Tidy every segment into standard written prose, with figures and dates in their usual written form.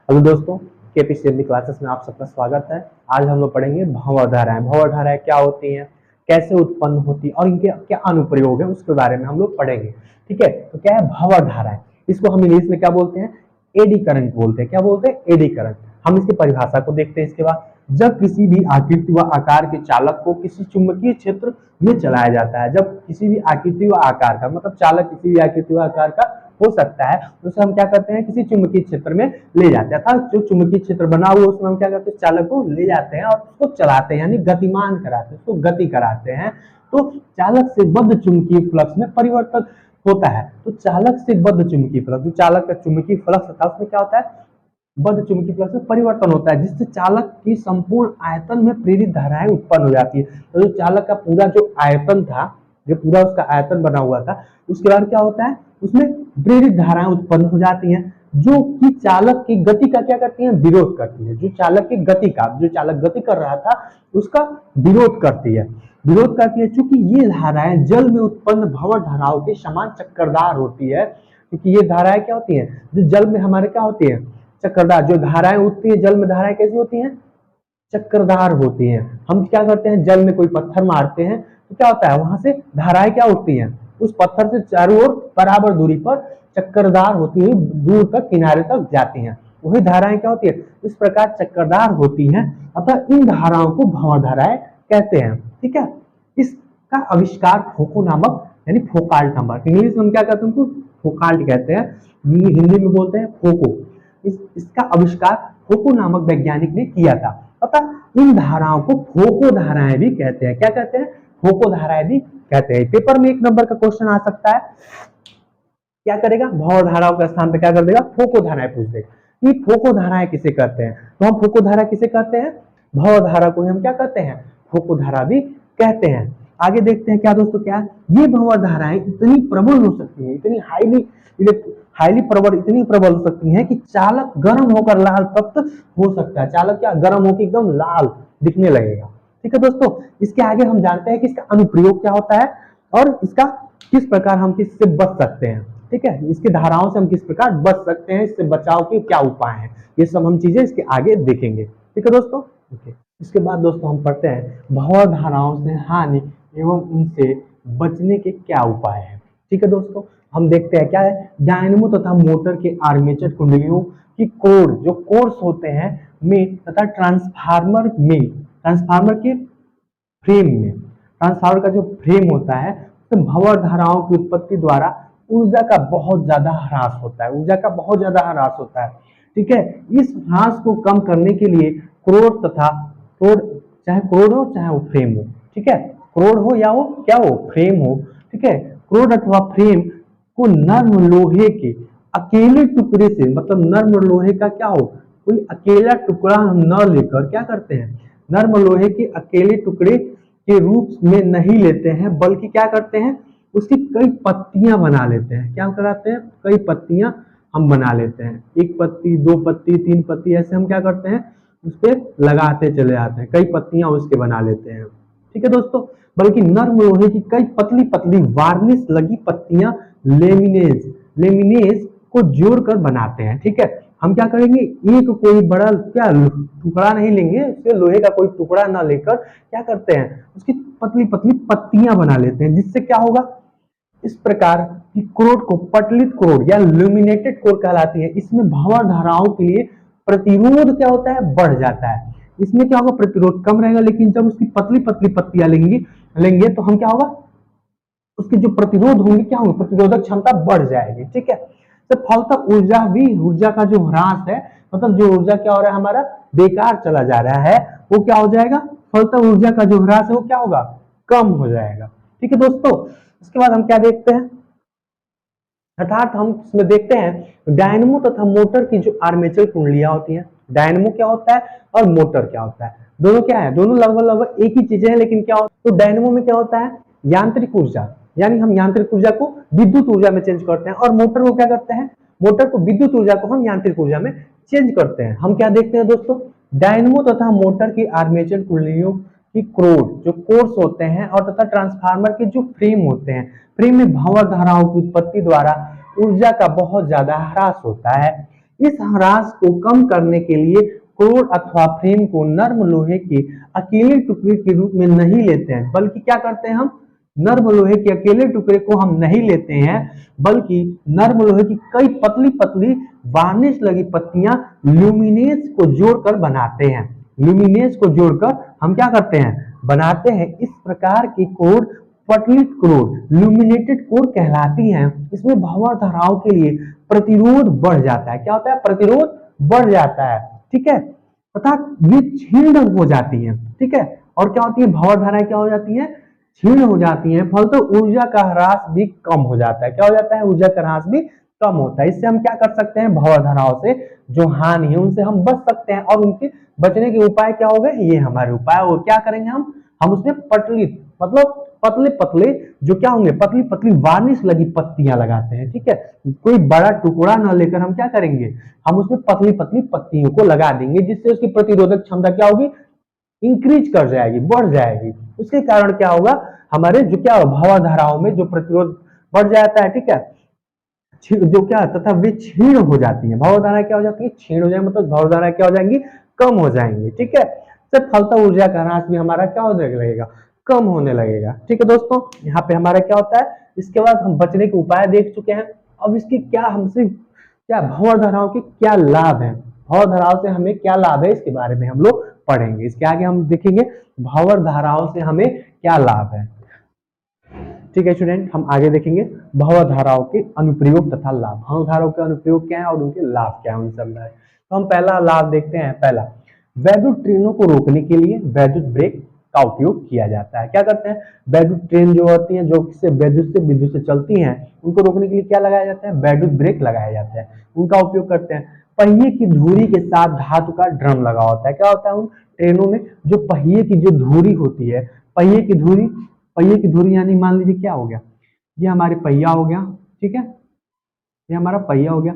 Hello दोस्तों, केपीसीएमबी classes में आप सबका स्वागत है। आज हम लोग पढ़ेंगे भंवर धाराएं। भंवर धाराएं क्या होती हैं, कैसे उत्पन्न होती हैं और इनके क्या अनुप्रयोग है, उसके बारे में हम लोग पढ़ेंगे। ठीक है, तो क्या है भंवर धाराएं? इसको हम इंग्लिश में क्या बोलते हैं? एडी करंट बोलते हैं। क्या बोलते हैं? Eddy current. हम इसकी परिभाषा को देखते हैं। इसके बाद, जब किसी भी आकृति व आकार के चालक को किसी चुंबकीय क्षेत्र में चलाया जाता है, जब किसी भी आकृति व आकार का मतलब चालक किसी भी आकृति व आकार का हो सकता है, उसे हम क्या करते हैं? किसी चुंबकीय क्षेत्र में ले जाते हैं। अर्थात जो चुंबकीय क्षेत्र बना हुआ उसमें हम क्या करते हैं? चालक को ले जाते हैं और उसको चलाते हैं, यानी गतिमान कराते हैं, उसको गति कराते हैं। तो चालक से बद्ध चुंबकीय फ्लक्स में परिवर्तन होता है। तो चालक से बद्ध चुंबकीय फ्लक्स, जो चालक का चुंबकीय फ्लक्स था उसमें क्या होता है? बद्ध चुंबकीय फ्लक्स में परिवर्तन होता है, जिससे चालक की संपूर्ण आयतन में प्रेरित धाराएं उत्पन्न हो जाती है। तो जो चालक का पूरा जो आयतन था, जो पूरा उसका आयतन बना हुआ था, उसके बाद क्या होता है? उसमें प्रेरित धाराएं उत्पन्न हो जाती हैं, जो कि चालक की गति का क्या करती हैं? विरोध करती है। जो चालक की गति का, जो चालक गति कर रहा था उसका विरोध करती है। विरोध करती है क्योंकि ये धाराएं जल में उत्पन्न भंवर धाराओं के समान चक्करदार होती है। क्योंकि ये धाराएं क्या होती हैं? जो जल में हमारे क्या होती है? चक्करदार। जो धाराएं उठती है जल में, धाराएं कैसी होती हैं? चक्करदार होती हैं। हम क्या करते हैं? जल में कोई पत्थर मारते हैं तो क्या होता है? वहां से धाराएं क्या उठती हैं? उस पत्थर से चारों ओर बराबर दूरी पर चक्करदार होती हुई दूर तक, किनारे तक जाती हैं। वही धाराएं क्या होती है? इस प्रकार चक्करदार होती हैं। अतः इन धाराओं को भंवर धाराएं कहते हैं। ठीक है, इसका आविष्कार फोको नामक, यानी फोकाल्ट नंबर, इंग्लिश में हम क्या कहते हैं? उनको फोकाल्ट कहते हैं, हिंदी में बोलते हैं फोको। इसका आविष्कार फोको नामक वैज्ञानिक ने किया था। अतः इन धाराओं को फोको धाराएं भी कहते हैं। क्या कहते हैं? फोको धाराएं भी कहते हैं। पेपर में 1 नंबर का क्वेश्चन आ सकता है। क्या करेगा? भंवर धाराओं के स्थान पे क्या कर देगा? फोको धाराएं पूछ देगा। ये फोको धाराएं किसे कहते हैं? तो हम फोको धारा किसे कहते हैं? भंवर धारा को हम क्या कहते हैं? फोको धारा भी कहते हैं। आगे देखते हैं क्या दोस्तों, क्या ये भंवर धाराएं इतनी प्रबल हो सकती है, इतनी हाईली प्रबल, इतनी प्रबल हो सकती है कि चालक गर्म होकर लाल तप्त हो सकता है। चालक क्या गर्म होकर एकदम लाल दिखने लगेगा। ठीक है दोस्तों, इसके आगे हम जानते हैं कि इसका अनुप्रयोग क्या होता है और इसका किस प्रकार हम इससे बच सकते हैं। ठीक है, इसकी धाराओं से हम किस प्रकार बच सकते हैं, इससे बचाव के क्या उपाय हैं, ये सब हम चीजें इसके आगे देखेंगे। ठीक है दोस्तों। इसके बाद दोस्तों हम पढ़ते हैं भंवर धाराओं से हानि एवं उनसे बचने के क्या उपाय हैं। ठीक है दोस्तों, हम देखते हैं क्या है। डायनेमो तथा मोटर के आर्मेचर कुंडलियों की कोर, जो कोर्स होते हैं में, तथा ट्रांसफार्मर के फ्रेम में, ट्रांसफार्मर का जो फ्रेम होता है तो भंवर धाराओं की उत्पत्ति द्वारा ऊर्जा का बहुत ज्यादा ह्रास होता है। ऊर्जा का बहुत ज्यादा ह्रास होता है। ठीक है, इस ह्रास को कम करने के लिए क्रोड तथा क्रोड, चाहे क्रोड हो चाहे वो फ्रेम हो, ठीक है, क्रोड हो या वो क्या हो, फ्रेम हो, ठीक है, क्रोड अथवा फ्रेम को नर्म लोहे के अकेले टुकड़े से, मतलब नर्म लोहे का क्या हो, कोई अकेला टुकड़ा हम न लेकर क्या करते हैं? नर्म लोहे के अकेले टुकड़े के रूप में नहीं लेते हैं, बल्कि क्या करते हैं? उसकी कई पत्तियां बना लेते हैं। क्या कराते हैं? कई पत्तियां हम बना लेते हैं। 1 पत्ती, 2 पत्ती, 3 पत्ती, ऐसे हम क्या करते हैं? उस पर लगाते चले जाते हैं, कई पत्तियां उसके बना लेते हैं। ठीक है दोस्तों, बल्कि नर्म लोहे की कई पतली पतली वार्निश लगी पत्तियां लेमिनेज को जोड़कर बनाते हैं। ठीक है, हम क्या करेंगे? एक कोई बड़ा क्या टुकड़ा नहीं लेंगे, उससे लोहे का कोई टुकड़ा ना लेकर क्या करते हैं? उसकी पतली पतली पत्तियां बना लेते हैं, जिससे क्या होगा? इस प्रकार की क्रोड को पटलित क्रोड या लुमिनेटेड कोर कहलाती है। इसमें भंवर धाराओं के लिए प्रतिरोध क्या होता है? बढ़ जाता है। इसमें क्या होगा? प्रतिरोध कम रहेगा, लेकिन जब उसकी पतली पतली पत्तियां लेंगे तो हम क्या होगा? उसके जो प्रतिरोध होंगे क्या होंगे? प्रतिरोधक क्षमता बढ़ जाएगी। ठीक है, तो फलतः ऊर्जा का जो ह्रास है, मतलब जो ऊर्जा क्या हो रहा है हमारा, बेकार चला जा रहा है, वो क्या हो जाएगा? फलतः ऊर्जा का जो ह्रास है वो क्या होगा? कम हो जाएगा। ठीक है दोस्तों, इसके बाद हम क्या देखते हैं? अर्थात हम इसमें देखते हैं डायनेमो तथा मोटर की जो आर्मेचर कुंडलियां होती हैं। डायनेमो क्या होता है और मोटर क्या होता है? दोनों क्या है? दोनों लगभग एक ही चीजें हैं, लेकिन क्या होता है? तो डायनेमो में क्या होता है? यांत्रिक ऊर्जा, यानी हम यांत्रिक ऊर्जा को विद्युत ऊर्जा में चेंज करते हैं, और मोटर को क्या करते हैं? मोटर को विद्युत ऊर्जा को हम यांत्रिक ऊर्जा में चेंज करते हैं। हम क्या देखते हैं दोस्तों? डायनेमो तथा मोटर की आर्मेचर कुंडलियों की क्रोड, जो कोर्स होते हैं, और तथा ट्रांसफार्मर के जो फ्रेम होते हैं, फ्रेम में भंवर धाराओं की उत्पत्ति द्वारा ऊर्जा का बहुत ज्यादा ह्रास होता है। इस ह्रास को कम करने के लिए कोर अथवा फ्रेम को नर्म लोहे के अकेले टुकड़े के रूप में नहीं लेते हैं, बल्कि क्या करते हैं हम नर्म लोहे के अकेले टुकड़े को हम नहीं लेते हैं, बल्कि नर्म लोहे की कई पतली पतली वार्निश लगी पत्तियां ल्यूमिनेस को जोड़कर बनाते हैं। ल्यूमिनेस को जोड़कर हम क्या करते हैं बनाते हैं। इस प्रकार की कोर पटलित कोर ल्यूमिनेटेड कोर कहलाती हैं। इसमें भंवर धाराओं के लिए प्रतिरोध बढ़ जाता है। क्या होता है प्रतिरोध बढ़ जाता है, ठीक है, तथा वे क्षीण हो जाती है, ठीक है। और क्या होती है भंवर धाराएं क्या हो जाती है क्षीण हो जाती है, फलतः ऊर्जा का ह्रास भी कम हो जाता है। क्या हो जाता है ऊर्जा का ह्रास भी कम होता है। इससे हम क्या कर सकते हैं भंवर धाराओं से जो हानि है उनसे हम बच सकते हैं। और उनके बचने के उपाय क्या हो गए ये हमारे उपाय। और क्या करेंगे हम उसमें पटलित मतलब पतले पतले जो क्या होंगे पतली पतली वार्निश लगी पत्तियां लगाते हैं, ठीक है। कोई बड़ा टुकड़ा न लेकर हम क्या करेंगे हम उसमें पतली पतली पत्तियों को लगा देंगे, जिससे उसकी प्रतिरोधक क्षमता क्या होगी इंक्रीज कर जाएगी बढ़ जाएगी। उसके कारण क्या होगा हमारे जो क्या भंवर धाराओं में जो प्रतिरोध बढ़ जाता है, ठीक है, जो क्या तथा वे क्षीण हो जाती है। भंवर धाराएं क्या हो जाती है क्षीण हो जाएंगी, मतलब भंवर धाराएं क्या हो जाएंगी कम हो जाएंगी, ठीक है। सिर्फ फलतः ऊर्जा का ह्रास भी हमारा क्या होने लगेगा कम होने लगेगा, ठीक है दोस्तों। यहाँ पे हमारा क्या होता है इसके बाद हम बचने के उपाय देख चुके हैं। अब इसके क्या हमसे क्या भंवर धाराओं के क्या लाभ है, भंवर धाराओं से हमें क्या लाभ है इसके बारे में हम लोग पढ़ेंगे। इसके आगे हम देखेंगे भंवर धाराओं से हमें क्या लाभ है, ठीक है स्टूडेंट। हम आगे देखेंगे भंवर धाराओं के अनुप्रयोग तथा लाभ। भंवर धाराओं के अनुप्रयोग क्या है और उनके लाभ क्या है उन सब। तो हम पहला लाभ देखते हैं। पहला वैद्युत ट्रेनों को रोकने के लिए वैद्युत ब्रेक का उपयोग किया जाता है। क्या करते हैं वैद्युत ट्रेन जो होती है जो किससे विद्युत से चलती हैं उनको रोकने के लिए क्या लगाया जाता है वैद्युत ब्रेक लगाया जाता है, उनका उपयोग करते हैं। पहिए की धुरी के साथ धातु का ड्रम लगा होता है। क्या होता है उन ट्रेनों में जो पहिए की जो धुरी होती है पहिए की धुरी यानी मान लीजिए क्या हो गया ये हमारे पहिया हो गया, ठीक है, ये हमारा पहिया हो गया।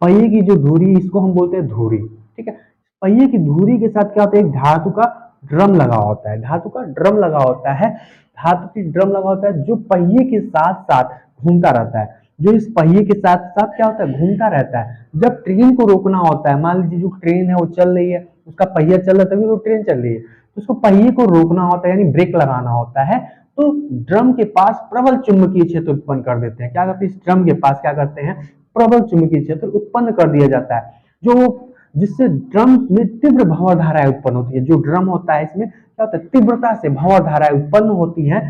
पहिए की जो धुरी इसको हम बोलते हैं धुरी, ठीक है। पहिए की धुरी के साथ क्या होता है एक धातु का ड्रम लगा होता है, धातु का ड्रम लगा होता है, धातु की ड्रम लगा होता है जो पहिए के साथ साथ घूमता रहता है, जो इस पहिए के साथ साथ क्या होता है घूमता रहता है। जब ट्रेन को रोकना होता है मान लीजिए जो ट्रेन है वो चल रही है उसका पहिया चल रहा है तभी तो ट्रेन चल रही है, तो उसको पहिए को रोकना होता है यानी ब्रेक लगाना होता है। तो ड्रम के पास प्रबल चुंबकीय क्षेत्र उत्पन्न कर देते हैं। क्या करते हैं इस ड्रम के पास क्या करते हैं प्रबल चुंबकीय क्षेत्र उत्पन्न कर दिया जाता है जो जिससे ड्रम में तीव्र भंवर धाराएं उत्पन्न होती है। जो ड्रम होता है इसमें क्या होता है तीव्रता से भंवर धाराएं उत्पन्न होती हैं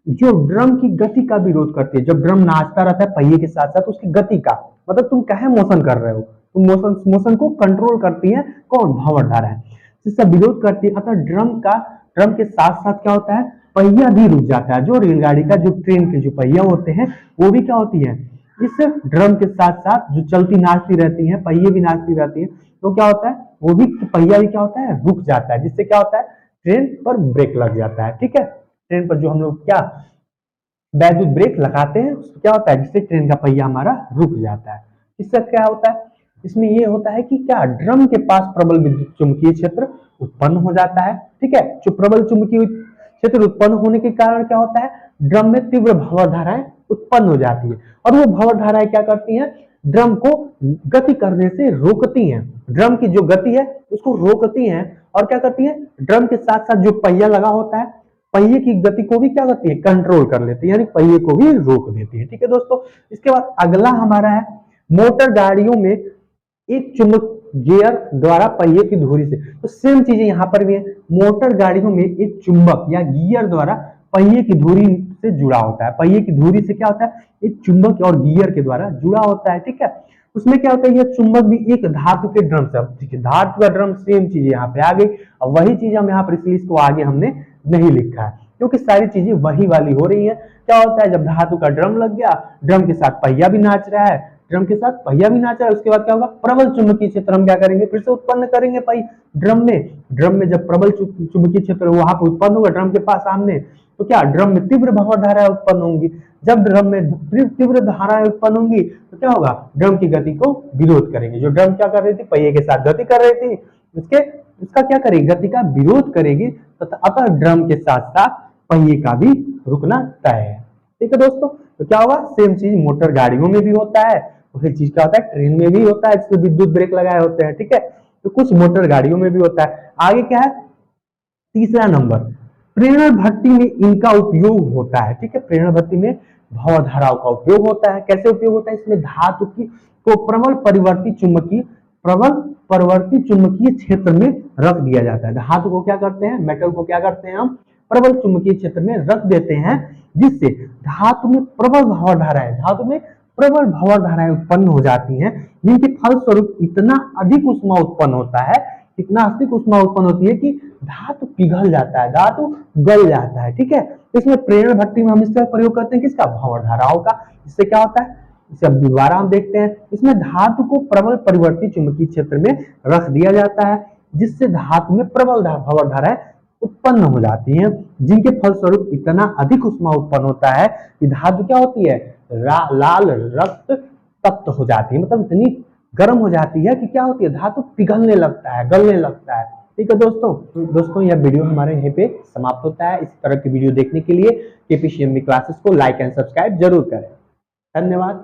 जो ड्रम की गति का विरोध करती है। जब ड्रम नाचता रहता है पहिए के साथ साथ उसकी गति का मतलब तुम कहे मोशन कर रहे हो तुम मोशन को कंट्रोल करती है कौन भंवर धाराएं, जिसका विरोध करती है। अतः ड्रम के साथ साथ क्या होता है पहिया भी रुक जाता है। जो रेलगाड़ी का जो ट्रेन के जो पहिया होते हैं वो भी क्या होती है इस ड्रम के साथ साथ जो चलती नाचती रहती है पहिए भी नाचती रहती है तो क्या होता है वो भी पहिया भी क्या होता है रुक जाता है, जिससे क्या होता है ट्रेन पर ब्रेक लग जाता है, ठीक है। ट्रेन पर जो हम लोग क्या वैद्युत ब्रेक लगाते हैं क्या होता है जिससे ट्रेन का पहिया हमारा रुक जाता है। इससे क्या होता है इसमें ये होता है कि क्या ड्रम के पास प्रबल विद्युत चुंबकीय क्षेत्र उत्पन्न हो जाता है, ठीक है। जो प्रबल चुंबकीय क्षेत्र उत्पन्न होने के कारण क्या होता है ड्रम में तीव्र भंवर धाराएं उत्पन्न हो जाती है और वो भंवर धाराएं क्या करती हैं ड्रम को गति करने से रोकती हैं। ड्रम की जो गति है उसको रोकती हैं और क्या करती है ड्रम के साथ साथ जो पहिया लगा होता है पहिए की गति को भी क्या करती है कंट्रोल कर लेती है यानी पहिए को भी रोक देती है, ठीक है दोस्तों। इसके बाद अगला हमारा है मोटर गाड़ियों में एक चुंबक गियर द्वारा पहिए की धुरी से, तो सेम चीजें यहाँ पर भी है। मोटर गाड़ियों में एक चुंबक या गियर द्वारा पहिए की धुरी से जुड़ा होता है। पहिए की धुरी से क्या होता है एक चुंबक और गियर के द्वारा जुड़ा होता है, ठीक है। उसमें क्या होता है यह चुंबक भी एक धातु के ड्रम से, ठीक है, धातु का ड्रम सेम चीज यहाँ पे आ गई। अब वही चीज हम यहाँ पर इसलिए इसको आगे हमने नहीं लिखा है क्योंकि सारी चीजें वही वाली हो रही है। क्या होता है जब धातु का ड्रम लग गया ड्रम के साथ पहिया भी नाच रहा है, ड्रम के साथ पहिया भी नाच रहा है, उसके बाद क्या होगा प्रबल चुंबकीय क्षेत्र हम क्या करेंगे फिर से उत्पन्न करेंगे ड्रम में जब प्रबल चुंबकीय क्षेत्र वहां पर उत्पन्न होगा ड्रम के पास सामने तो क्या ड्रम में तीव्र भंवर धाराएं उत्पन्न होंगी। जब ड्रम में तीव्र धाराएं उत्पन्न होंगी तो क्या होगा ड्रम की गति को विरोध करेंगे। जो ड्रम क्या कर रही थी पहिए के साथ गति कर रही थी उसका क्या करेगी गति का विरोध करेगी तथा अतः ड्रम के साथ साथ पहिए का भी रुकना तय है, ठीक है दोस्तों। तो क्या होगा सेम चीज मोटर गाड़ियों में भी होता है। वही चीज क्या होता है ट्रेन में भी होता है, जिसमें विद्युत ब्रेक लगाए होते हैं, ठीक है। तो कुछ मोटर गाड़ियों में भी होता है। आगे क्या है, तीसरा नंबर, प्रेरण भट्टी में इनका उपयोग होता है, ठीक है। प्रेरण भट्टी में भव धाराओं का उपयोग होता है। कैसे उपयोग होता है, इसमें धातु की को प्रबल परिवर्ती चुंबकीय क्षेत्र में रख दिया जाता है। धातु को क्या करते हैं, मेटल को क्या करते हैं हम, प्रबल चुंबकीय क्षेत्र में रख देते हैं, जिससे धातु में प्रबल भंवर धाराएं उत्पन्न हो जाती हैं, जिनके फलस्वरूप इतना अधिक ऊष्मा उत्पन्न होता है, इतना अधिक ऊष्मा उत्पन्न होती है कि धातु पिघल जाता है, धातु गल जाता है, ठीक है। इसमें प्रेरण भट्टी में हम इसका प्रयोग करते हैं किसका, भंवर धाराओं का। इससे क्या होता है, इसे अब दोबारा हम देखते हैं। इसमें धातु को प्रबल परिवर्ती चुंबकीय क्षेत्र में रख दिया जाता है, जिससे धातु में प्रबल भंवर धाराएं उत्पन्न हो जाती हैं, जिनके फलस्वरूप इतना अधिक ऊष्मा उत्पन्न होता है कि धातु क्या होती है, लाल रक्त तप्त हो जाती है, मतलब इतनी गर्म हो जाती है कि क्या होती है, धातु पिघलने लगता है, गलने लगता है, ठीक है। दोस्तों यह वीडियो हमारे यहीं पे समाप्त होता है। इस तरह की वीडियो देखने के लिए केपीसीएमबी क्लासेस को लाइक एंड सब्सक्राइब जरूर करें। धन्यवाद।